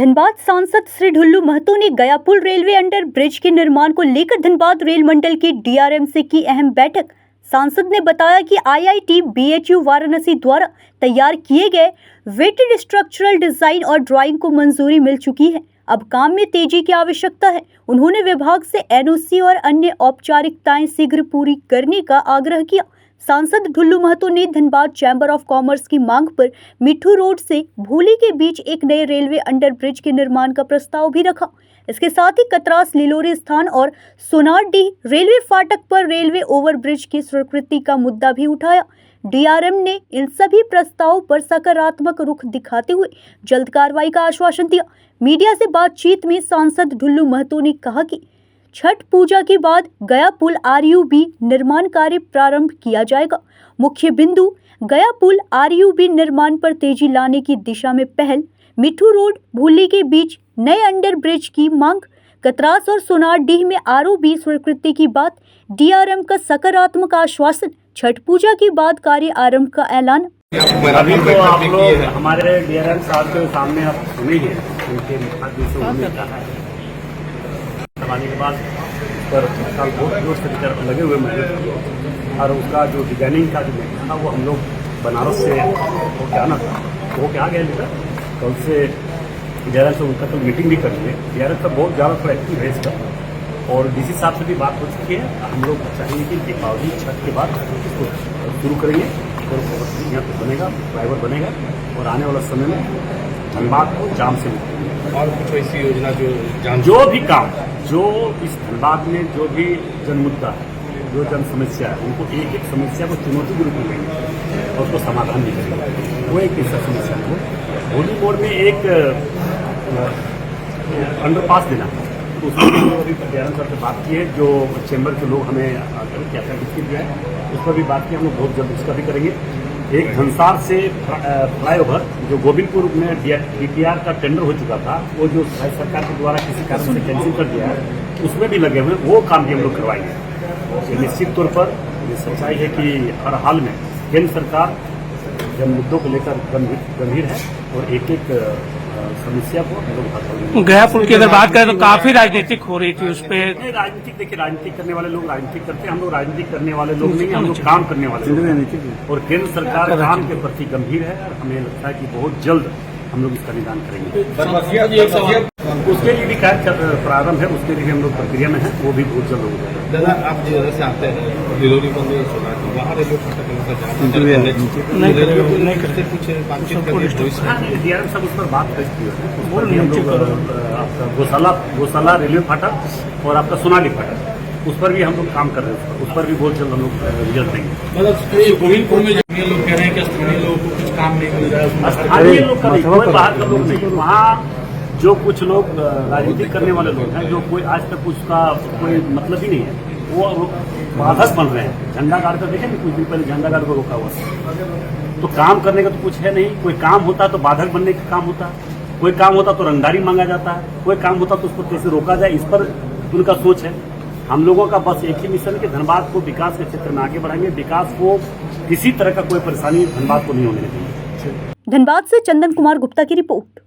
धनबाद सांसद श्री ढुल्लू महतो ने गया पुल रेलवे अंडर ब्रिज के निर्माण को लेकर धनबाद रेल मंडल के डीआरएम से की अहम बैठक। सांसद ने बताया कि आईआईटी बीएचयू वाराणसी द्वारा तैयार किए गए वेटेड स्ट्रक्चरल डिजाइन और ड्राइंग को मंजूरी मिल चुकी है। अब काम में तेजी की आवश्यकता है। उन्होंने विभाग से एनओसी और अन्य औपचारिकताएं शीघ्र पूरी करने का आग्रह किया। सांसद ढुल्लू महतो ने धनबाद चैम्बर ऑफ कॉमर्स की मांग पर मिठू रोड से भूली के बीच एक नए रेलवे अंडर ब्रिज के निर्माण का प्रस्ताव भी रखा। इसके साथ ही कतरास लिलोरी स्थान और सोनारडीह रेलवे फाटक पर रेलवे ओवरब्रिज की स्वीकृति का मुद्दा भी उठाया। डीआरएम ने इन सभी प्रस्तावों पर सकारात्मक रुख दिखाते हुए जल्द कार्रवाई का आश्वासन दिया। मीडिया से बातचीत में सांसद ढुल्लू महतो ने कहा कि छठ पूजा के बाद गया पुल आरयूबी निर्माण कार्य प्रारंभ किया जाएगा। मुख्य बिंदु गया पुल आरयूबी निर्माण पर तेजी लाने की दिशा में पहल, मिठू रोड भूली के बीच नए अंडर ब्रिज की मांग, कतरास और सोनारडीह में आरओबी स्वीकृति की बात, डीआरएम का सकारात्मक आश्वासन, छठ पूजा के बाद कार्य आरंभ का ऐलान। अभी तो आप लोग हमारे डीआरएम साहब के सामने आप सुने हैं, उनके बनाने के बाद पर साल बहुत जोर से लगे हुए हैं और उसका जो डिजाइनिंग का जो था वो हम लोग बनारस से क्या ना था वो क्या गया लेकर कल से डीआरएम से उनका कल मीटिंग भी करेंगे। डीआरएम का बहुत ज़्यादा थोड़ा एक्टिव है इसका और डीसी साहब से भी बात हो चुकी है। हम लोग चाहेंगे कि दीपावली छठ के बाद इसको शुरू करेंगे और यहाँ पर बनेगा, ड्राइवर बनेगा और आने वाला समय में धनबाद को जाम से और कुछ ऐसी योजना जो भी काम जो इस धनबाद में जो भी जन मुद्दा है, जो जन समस्या है, उनको एक एक समस्या को चुनौती के रूप में लेंगे और उसको समाधान भी करेंगे। वो एक ऐसा समस्या को होली मोड़ में एक अंडरपास देना तो उसमें अभी डीआरएम सर से बात की है। जो चैम्बर के लोग हमें क्या क्या लिख दिया है उस पर भी बात की, हम लोग बहुत जल्द उसका भी करेंगे। एक धनसार से फ्लाईओवर जो गोविंदपुर में डीपीआर का टेंडर हो चुका था, वो जो सरकार के द्वारा किसी कारण से कैंसिल कर दिया है, उसमें भी लगे हुए वो काम भी हम लोग करवाएंगे। निश्चित तौर पर ये सच्चाई है कि हर हाल में केंद्र सरकार जन मुद्दों को लेकर गंभीर है और एक एक समस्या को हम लोग गया पुल की अगर बात करें तो काफी राजनीतिक हो रही थी उस पर। राजनीतिक देखिए, राजनीतिक करने वाले लोग राजनीतिक करते हैं, हम लोग राजनीतिक करने वाले लोग नहीं, हम लोग काम करने वाले लोग। और केंद्र सरकार काम के प्रति गंभीर है और हमें लगता है कि बहुत जल्द हम लोग इसका निदान करेंगे। उसके लिए भी कार्य प्रारंभ है, उसके लिए हम लोग प्रक्रिया में है, वो भी बहुत जल्द हो जाएगा। दादा आप जिधर से आते हैं लिलोरी बंदे वहाँ रेलवे फाटक नहीं करते कुछ बातचीत करते डीआरएम सब उस पर बात करती है। आपका गौशाला रेलवे फाटक और आपका सोनाली फाटक उस पर भी हम लोग काम कर रहे हैं। उस पर भी बहुत जल्द हम लोग रिजल्ट देंगे। मतलब गोविंदपुर में जो लोग कह रहे हैं कि स्थानीय लोगों को कुछ काम नहीं मिल रहा है, स्थानीय लोग का कोई बाहर का लोग नहीं, वहाँ जो कुछ लोग राजनीति करने वाले लोग हैं, जो कोई आज तक उसका कोई मतलब ही नहीं है, वो बाधक बन रहे हैं। झंडा गाड़ कर देखे कुछ दिन पहले झंडा गाड़ को रोका हुआ, तो काम करने का तो कुछ है नहीं। कोई काम होता तो बाधक बनने का काम होता, कोई काम होता तो रंगदारी मांगा जाता है, कोई काम होता तो उसको कैसे रोका जाए, इस पर उनका सोच है। हम लोगों का बस एक ही मिशन है कि धनबाद को विकास के क्षेत्र में आगे बढ़ाएंगे। विकास को किसी तरह का कोई परेशानी धनबाद को नहीं होने देंगे। धनबाद से चंदन कुमार गुप्ता की रिपोर्ट।